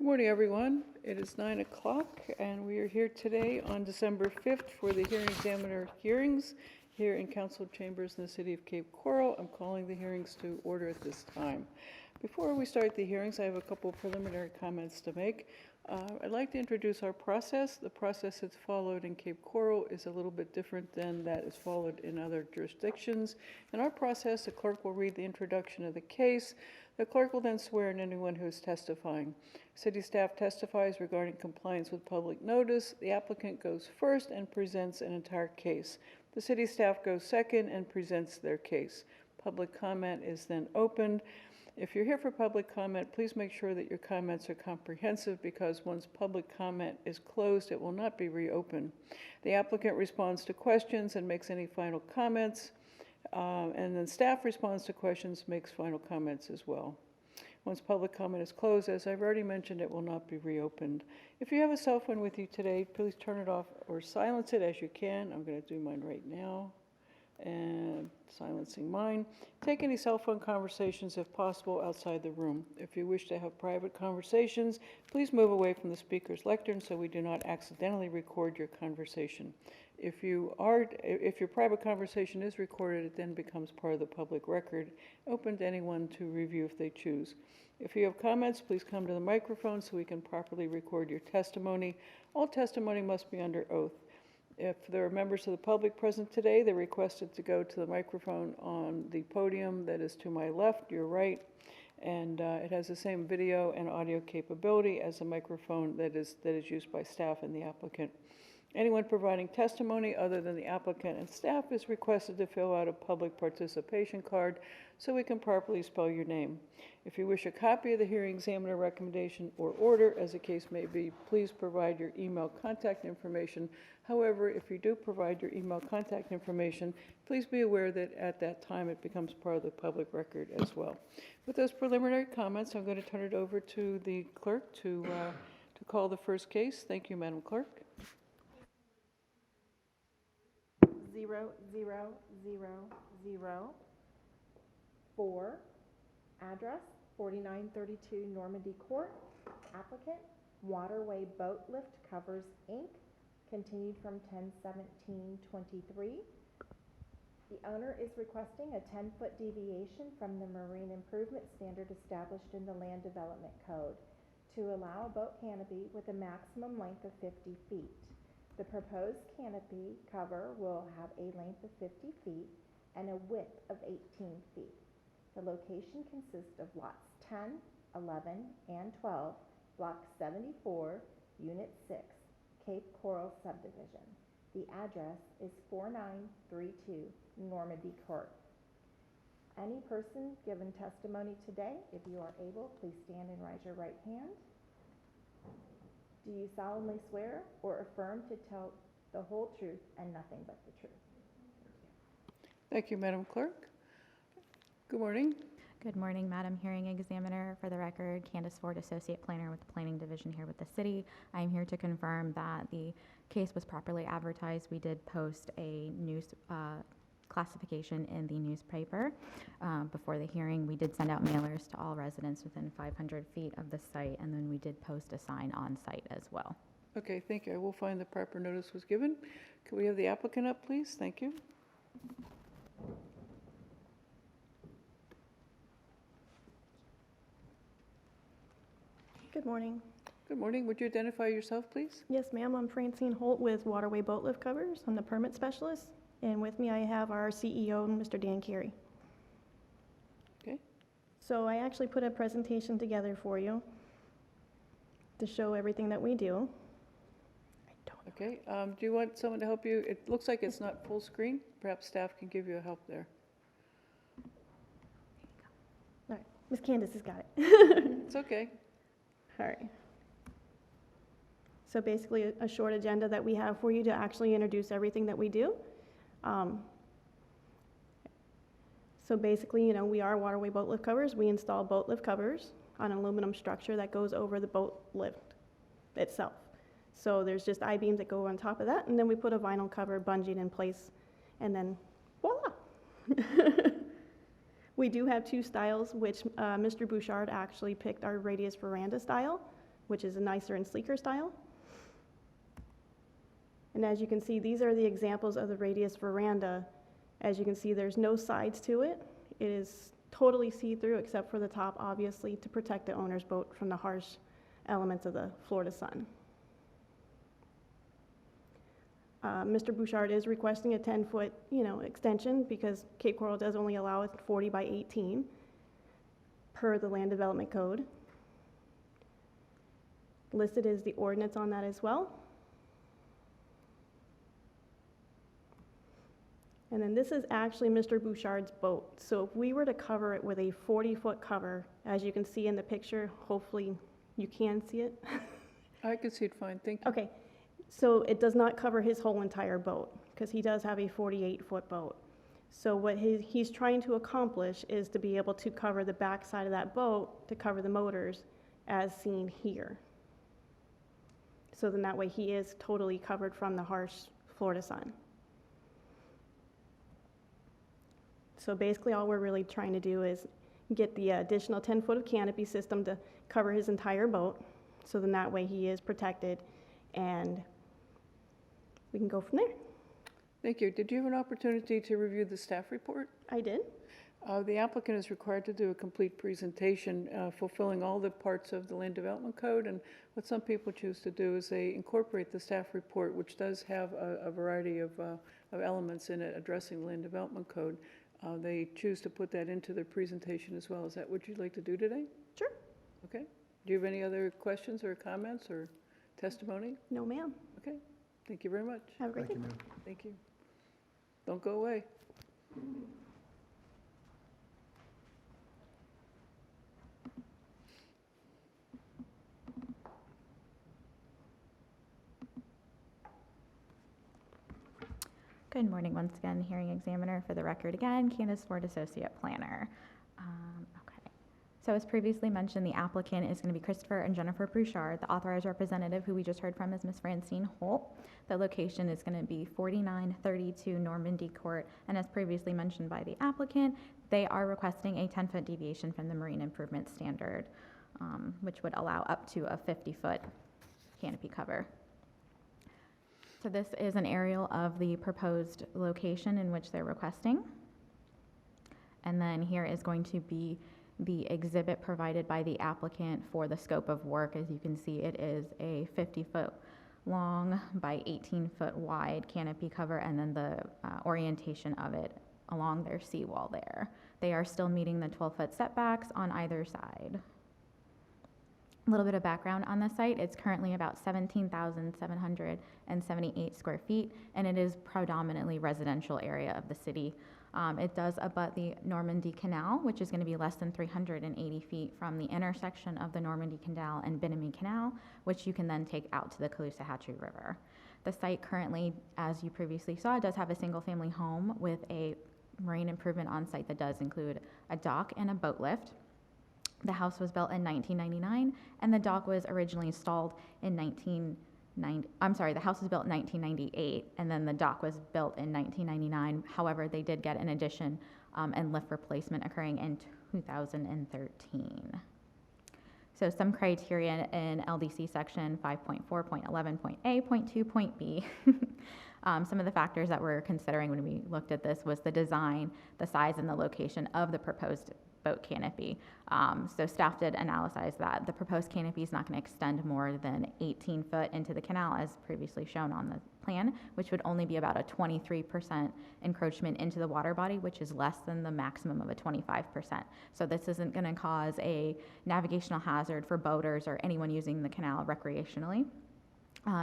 Good morning, everyone. It is 9 o'clock, and we are here today on December 5th for the hearing examiner hearings here in council chambers in the city of Cape Coral. I'm calling the hearings to order at this time. Before we start the hearings, I have a couple preliminary comments to make. I'd like to introduce our process. The process that's followed in Cape Coral is a little bit different than that is followed in other jurisdictions. In our process, the clerk will read the introduction of the case. The clerk will then swear in anyone who is testifying. City staff testifies regarding compliance with public notice. The applicant goes first and presents an entire case. The city staff goes second and presents their case. Public comment is then opened. If you're here for public comment, please make sure that your comments are comprehensive, because once public comment is closed, it will not be reopened. The applicant responds to questions and makes any final comments, and then staff responds to questions, makes final comments as well. Once public comment is closed, as I've already mentioned, it will not be reopened. If you have a cell phone with you today, please turn it off or silence it as you can. I'm going to do mine right now. And silencing mine. Take any cell phone conversations, if possible, outside the room. If you wish to have private conversations, please move away from the speaker's lectern so we do not accidentally record your conversation. If your private conversation is recorded, it then becomes part of the public record, open to anyone to review if they choose. If you have comments, please come to the microphone so we can properly record your testimony. All testimony must be under oath. If there are members of the public present today, they're requested to go to the microphone on the podium that is to my left, your right, and it has the same video and audio capability as the microphone that is used by staff and the applicant. Anyone providing testimony other than the applicant and staff is requested to fill out a public participation card so we can properly spell your name. If you wish a copy of the hearing examiner recommendation or order, as the case may be, please provide your email contact information. However, if you do provide your email contact information, please be aware that at that time it becomes part of the public record as well. With those preliminary comments, I'm going to turn it over to the clerk to call the first case. Thank you, Madam Clerk. 00004, address 4932 Normandy Court, applicant Waterway Boat Lift Covers Inc., continued from 10/17/23. The owner is requesting a 10-foot deviation from the marine improvement standard established in the Land Development Code to allow a boat canopy with a maximum length of 50 feet. The proposed canopy cover will have a length of 50 feet and a width of 18 feet. The location consists of lots 10, 11, and 12, block 74, unit 6, Cape Coral subdivision. The address is 4932 Normandy Court. Any person given testimony today, if you are able, please stand and raise your right hand. Do you solemnly swear or affirm to tell the whole truth and nothing but the truth? Thank you, Madam Clerk. Good morning. Good morning, Madam Hearing Examiner. For the record, Candace Ford, Associate Planner with the Planning Division here with the City. I am here to confirm that the case was properly advertised. We did post a news classification in the newspaper before the hearing. We did send out mailers to all residents within 500 feet of the site, and then we did post a sign on site as well. Okay, thank you. I will find the proper notice was given. Can we have the applicant up, please? Thank you. Good morning. Good morning. Would you identify yourself, please? Yes, ma'am. I'm Francine Holt with Waterway Boat Lift Covers. I'm the permit specialist. And with me, I have our CEO, Mr. Dan Carey. Okay. So I actually put a presentation together for you to show everything that we do. Okay. Do you want someone to help you? It looks like it's not full screen. Perhaps staff can give you a help there. All right. Miss Candace has got it. It's okay. All right. So basically a short agenda that we have for you to actually introduce everything that we do. So basically, we are Waterway Boat Lift Covers. We install boat lift covers on an aluminum structure that goes over the boat lift itself. So there's just I-beams that go on top of that, and then we put a vinyl cover bungee in place, and then voila! We do have two styles, which Mr. Bouchard actually picked our radius veranda style, which is a nicer and sleeker style. And as you can see, these are the examples of the radius veranda. As you can see, there's no sides to it. It is totally see-through except for the top, obviously, to protect the owner's boat from the harsh elements of the Florida sun. Mr. Bouchard is requesting a 10-foot, extension because Cape Coral does only allow it 40 by 18 per the Land Development Code. Listed is the ordinance on that as well. And then this is actually Mr. Bouchard's boat. So if we were to cover it with a 40-foot cover, as you can see in the picture, hopefully you can see it. I can see it fine, thank you. Okay, so it does not cover his whole entire boat, because he does have a 48-foot boat. So what he's trying to accomplish is to be able to cover the back side of that boat to cover the motors as seen here. So then that way he is totally covered from the harsh Florida sun. So basically all we're really trying to do is get the additional 10-foot of canopy system to cover his entire boat. So then that way he is protected and we can go from there. Thank you. Did you have an opportunity to review the staff report? I did. The applicant is required to do a complete presentation fulfilling all the parts of the Land Development Code, and what some people choose to do is they incorporate the staff report, which does have a variety of elements in it addressing the Land Development Code. They choose to put that into their presentation as well. Is that what you'd like to do today? Sure. Okay. Do you have any other questions or comments or testimony? No, ma'am. Okay. Thank you very much. Have a great day. Thank you. Don't go away. Good morning once again, hearing examiner for the record again, Candace Ford, Associate Planner. Okay. So as previously mentioned, the applicant is going to be Christopher and Jennifer Bouchard. The authorized representative who we just heard from is Ms. Francine Holt. The location is going to be 4932 Normandy Court, and as previously mentioned by the applicant, they are requesting a 10-foot deviation from the marine improvement standard, which would allow up to a 50-foot canopy cover. So this is an aerial of the proposed location in which they're requesting. And then here is going to be the exhibit provided by the applicant for the scope of work. As you can see, it is a 50-foot long by 18-foot wide canopy cover, and then the orientation of it along their seawall there. They are still meeting the 12-foot setbacks on either side. A little bit of background on the site. It's currently about 17,778 square feet, and it is predominantly residential area of the city. It does abut the Normandy Canal, which is going to be less than 380 feet from the intersection of the Normandy Canal and Binnamie Canal, which you can then take out to the Caloosahatchee River. The site currently, as you previously saw, does have a single-family home with a marine improvement on site that does include a dock and a boat lift. The house was built in 1999, and the dock was originally installed in the house was built in 1998, and then the dock was built in 1999. However, they did get an addition and lift replacement occurring in 2013. So some criteria in LDC section 5.4.11.A.2.B. Some of the factors that we're considering when we looked at this was the design, the size, and the location of the proposed boat canopy. So staff did analyze that. The proposed canopy is not going to extend more than 18 foot into the canal as previously shown on the plan, which would only be about a 23% encroachment into the water body, which is less than the maximum of a 25%. So this isn't going to cause a navigational hazard for boaters or anyone using the canal recreationally.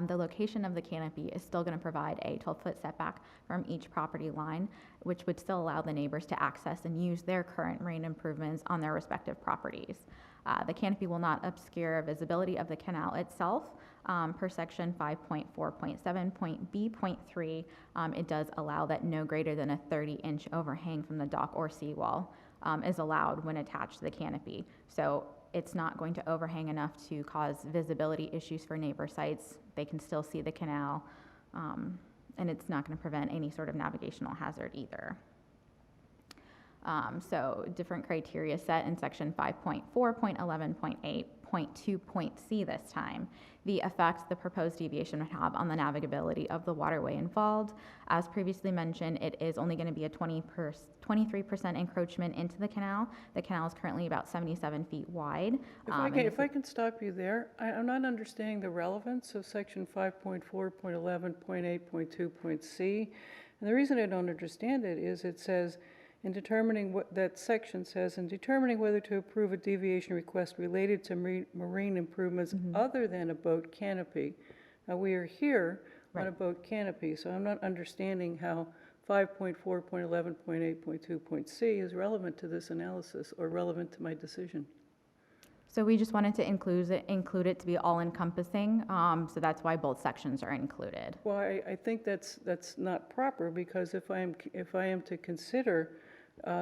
The location of the canopy is still going to provide a 12-foot setback from each property line, which would still allow the neighbors to access and use their current marine improvements on their respective properties. The canopy will not obscure visibility of the canal itself. Per section 5.4.7.B.3, it does allow that no greater than a 30-inch overhang from the dock or seawall is allowed when attached to the canopy. So it's not going to overhang enough to cause visibility issues for neighbor sites. They can still see the canal, and it's not going to prevent any sort of navigational hazard either. So different criteria set in section 5.4.11.8 .2.c this time, the effect the proposed deviation would have on the navigability of the waterway involved. As previously mentioned, it is only going to be a 23% encroachment into the canal. The canal is currently about 77 feet wide. If I can stop you there, I'm not understanding the relevance of section 5.4.11.8.2.c. And the reason I don't understand it is it says, in determining what that section says, in determining whether to approve a deviation request related to marine improvements other than a boat canopy. Now, we are here on a boat canopy, so I'm not understanding how 5.4.11.8.2.c is relevant to this analysis or relevant to my decision. So we just wanted to include it to be all-encompassing, so that's why both sections are included. Well, I think that's not proper, because if I am to consider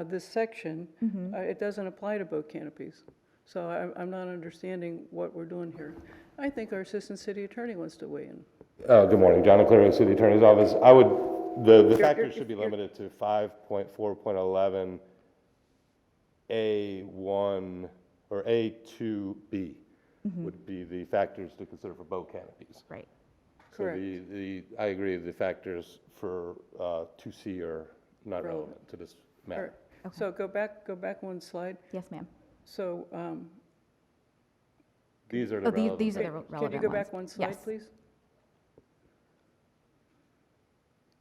this section, it doesn't apply to boat canopies. So I'm not understanding what we're doing here. I think our assistant city attorney wants to weigh in. Good morning, John O'Cleary, City Attorney's Office. The factors should be limited to 5.4.11 A1 or A2B would be the factors to consider for boat canopies. Right. So Correct. I agree, the factors for 2C are not relevant to this All matter. right. So go back one slide. Yes, ma'am. So, These are the Oh, relevant. these are the relevant could you go back ones. one slide, Yes. please?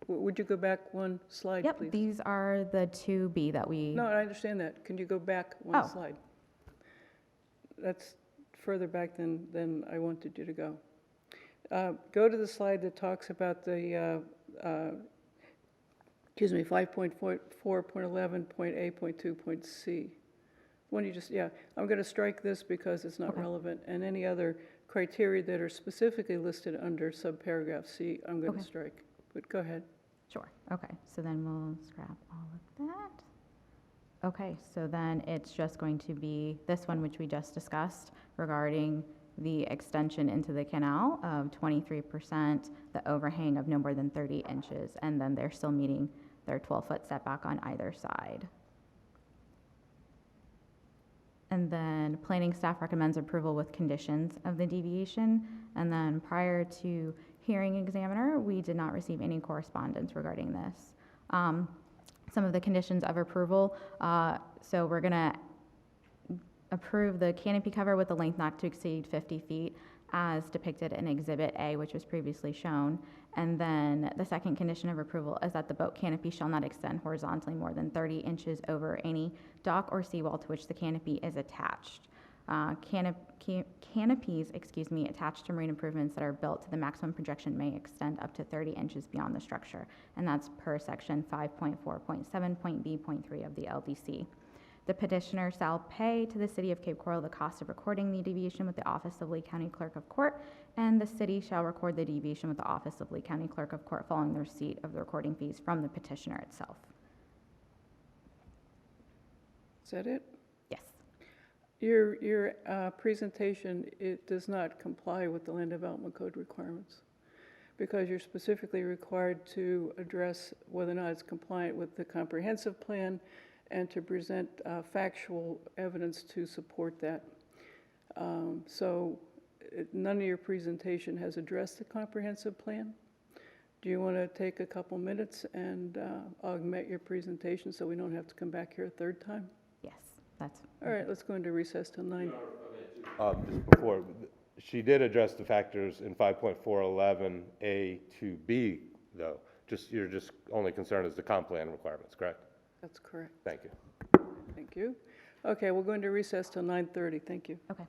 Would you go back one slide, Yep, please? these are the 2B that we, No, I understand that. Can you go back one Oh. slide? That's further back than I wanted you to go. Go to the slide that talks about the, 5.4.11.A.2.c. When you just, yeah, I'm going to strike this because it's not Okay. relevant, and any other criteria that are specifically listed under subparagraph C, I'm going to Okay. strike. But go ahead. sure, okay, so then we'll scrap all of that. Okay, so then it's just going to be this one, which we just discussed, regarding the extension into the canal of 23%, the overhang of no more than 30 inches, and then they're still meeting their 12-foot setback on either side. And then planning staff recommends approval with conditions of the deviation. And then prior to hearing examiner, we did not receive any correspondence regarding this. Some of the conditions of approval, so we're gonna approve the canopy cover with the length not to exceed 50 feet as depicted in Exhibit A, which was previously shown. And then the second condition of approval is that the boat canopy shall not extend horizontally more than 30 inches over any dock or seawall to which the canopy is attached. Canopies, attached to marine improvements that are built to the maximum projection may extend up to 30 inches beyond the structure, and that's per section 5.4.7.B.3 of the LDC. The petitioner shall pay to the City of Cape Coral the cost of recording the deviation with the Office of Lee County Clerk of Court, and the city shall record the deviation with the Office of Lee County Clerk of Court following the receipt of the recording fees from the petitioner itself. Is that it? Yes. Your presentation, it does not comply with the Land Development Code requirements, because you're specifically required to address whether or not it's compliant with the comprehensive plan and to present factual evidence to support that. None of your presentation has addressed the comprehensive plan. Do you want to take a couple minutes and augment your presentation so we don't have to come back here a third time? Yes, that's. All right, let's go into recess till 9. Just before, she did address the factors in 5.411 A to B, though. You're just only concerned is the comp plan requirements, correct? That's correct. Thank you. Thank you. Okay, we'll go into recess till 9:30. Thank you. Okay.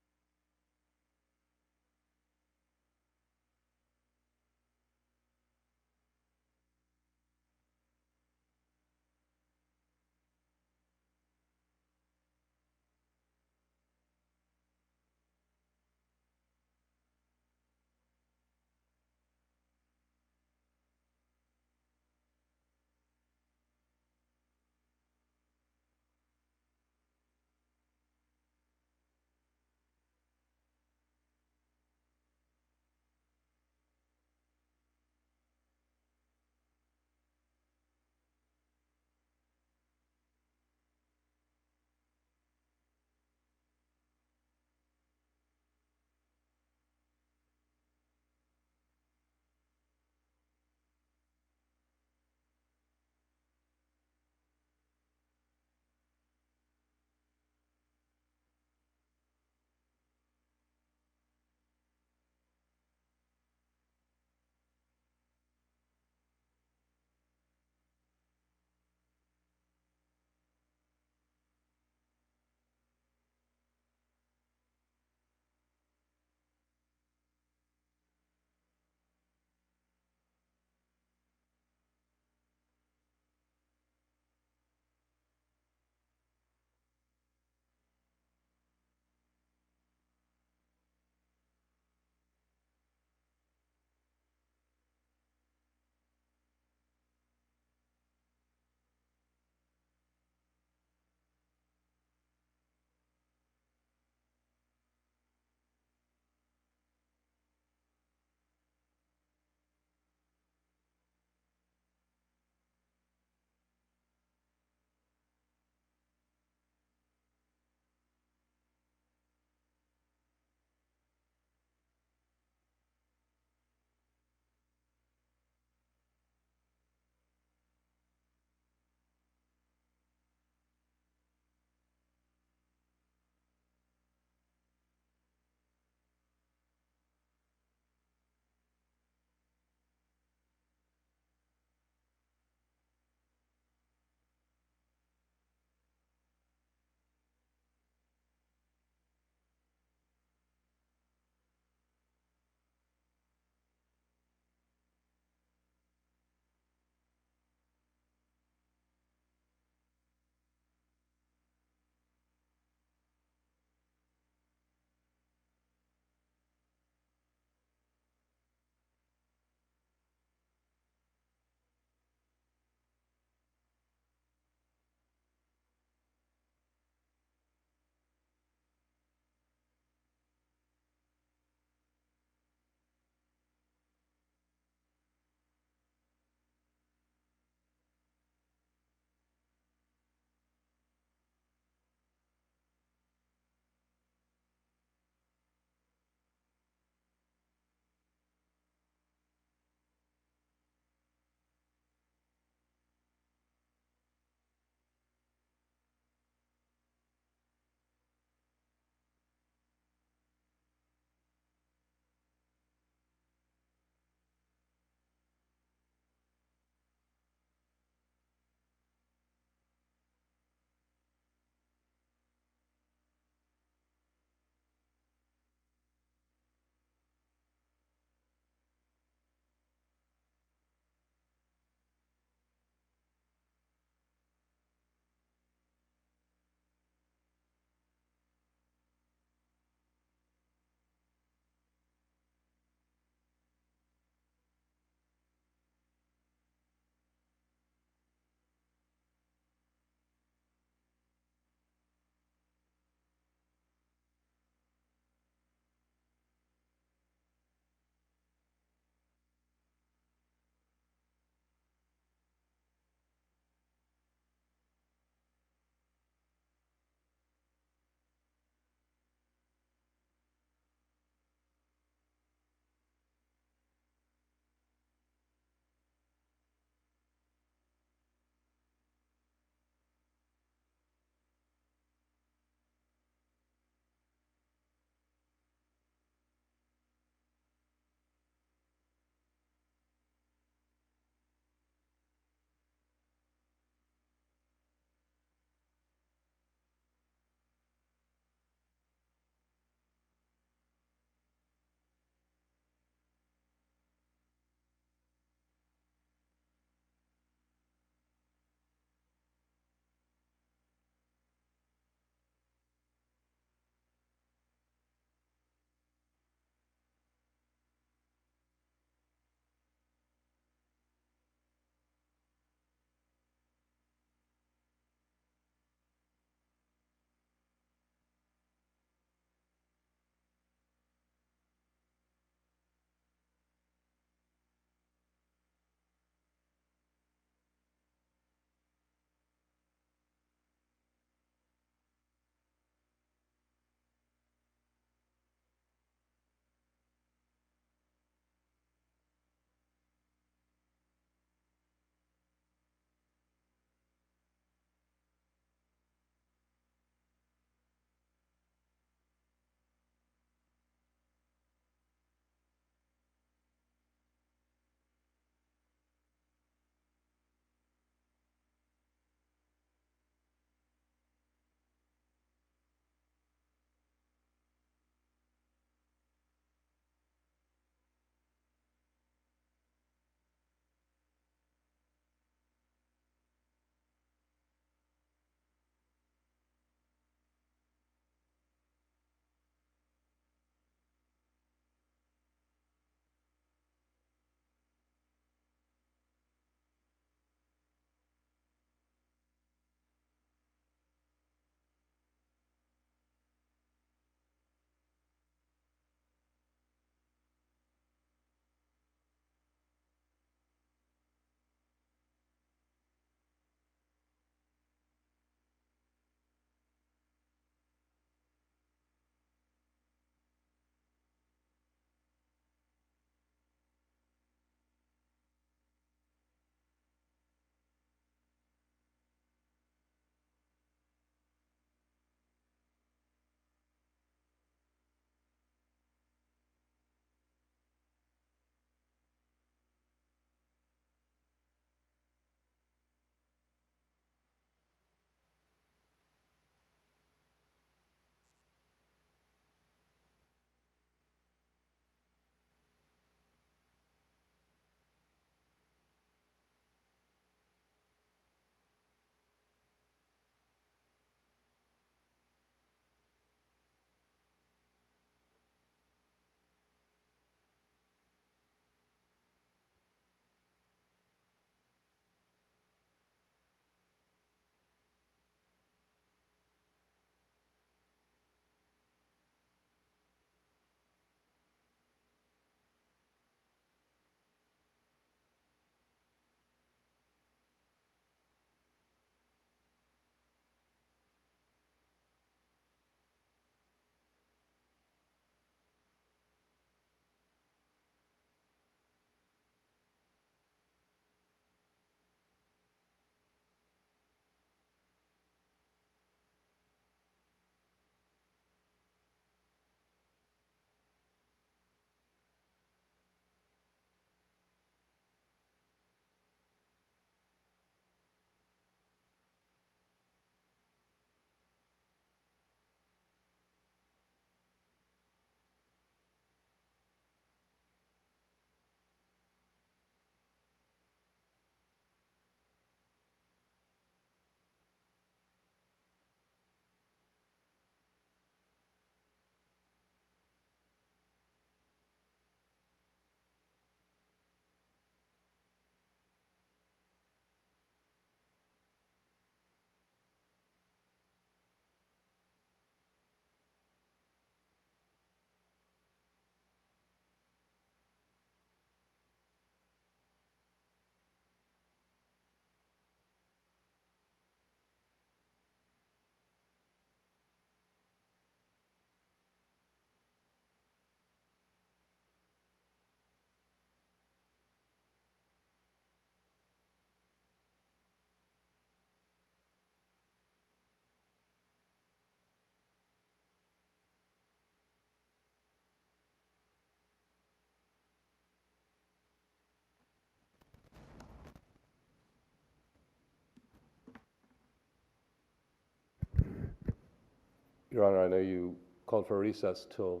Your Honor, I know you called for a recess till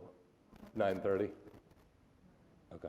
9:30. Okay.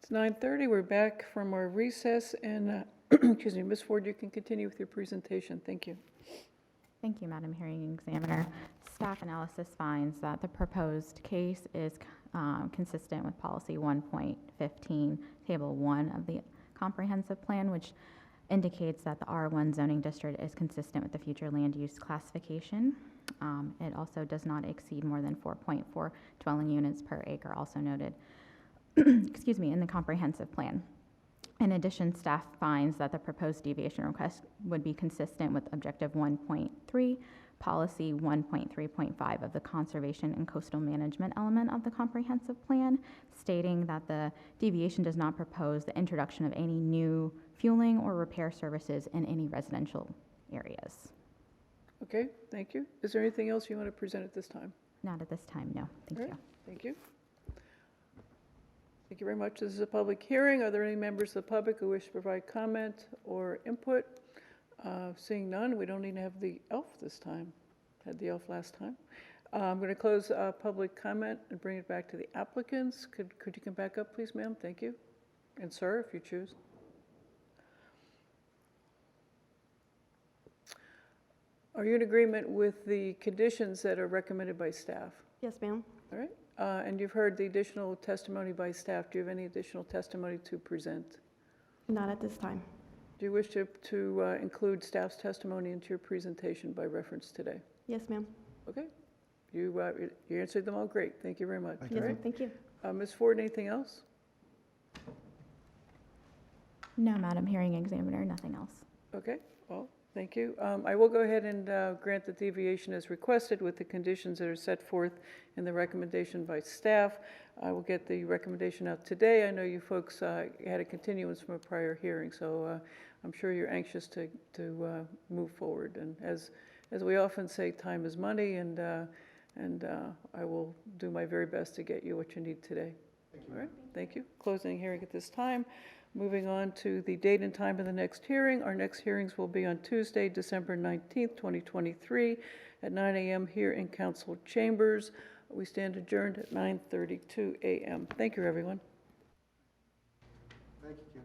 It's 9:30. We're back from our recess, and, excuse me, Ms. Ford, you can continue with your presentation. Thank you. Thank you, Madam Hearing Examiner. Staff analysis finds that the proposed case is consistent with Policy 1.15, Table 1 of the Comprehensive Plan, which indicates that the R1 zoning district is consistent with the future land use classification. It also does not exceed more than 4.4 dwelling units per acre, also noted, excuse me, in the Comprehensive Plan. In addition, staff finds that the proposed deviation request would be consistent with Objective 1.3, Policy 1.3.5 of the Conservation and Coastal Management element of the Comprehensive Plan, stating that the deviation does not propose the introduction of any new fueling or repair services in any residential areas. Okay, thank you. Is there anything else you want to present at this time? Not at this time, no. Thank All right, you. thank you. Thank you very much. This is a public hearing. Are there any members of the public who wish to provide comment or input? Seeing none, we don't even have the elf this time. Had the elf last time. I'm going to close public comment and bring it back to the applicants. Could you come back up, please, ma'am? Thank you. And sir, if you choose. Are you in agreement with the conditions that are recommended by staff? Yes, ma'am. All right. And you've heard the additional testimony by staff. Do you have any additional testimony to present? Not at this time. Do you wish to include staff's testimony into your presentation by reference today? Yes, ma'am. Okay. You answered them all great. Thank you very much. Yes, All ma'am. right. Thank you. Ms. Ford, anything else? No, Madam Hearing Examiner, nothing else. Okay. Well, Thank you. I will go ahead and grant the deviation as requested with the conditions that are set forth in the recommendation by staff. I will get the recommendation out today. I know you folks had a continuance from a prior hearing, so I'm sure you're anxious to move forward. And as we often say, time is money, and I will do my very best to get you what you need today. All right, thank you. Closing hearing at this time. Moving on to the date and time of the next hearing. Our next hearings will be on Tuesday, December 19th, 2023 at 9 a.m. here in council chambers. We stand adjourned at 9:32 a.m. Thank you, everyone. Thank you, Kim.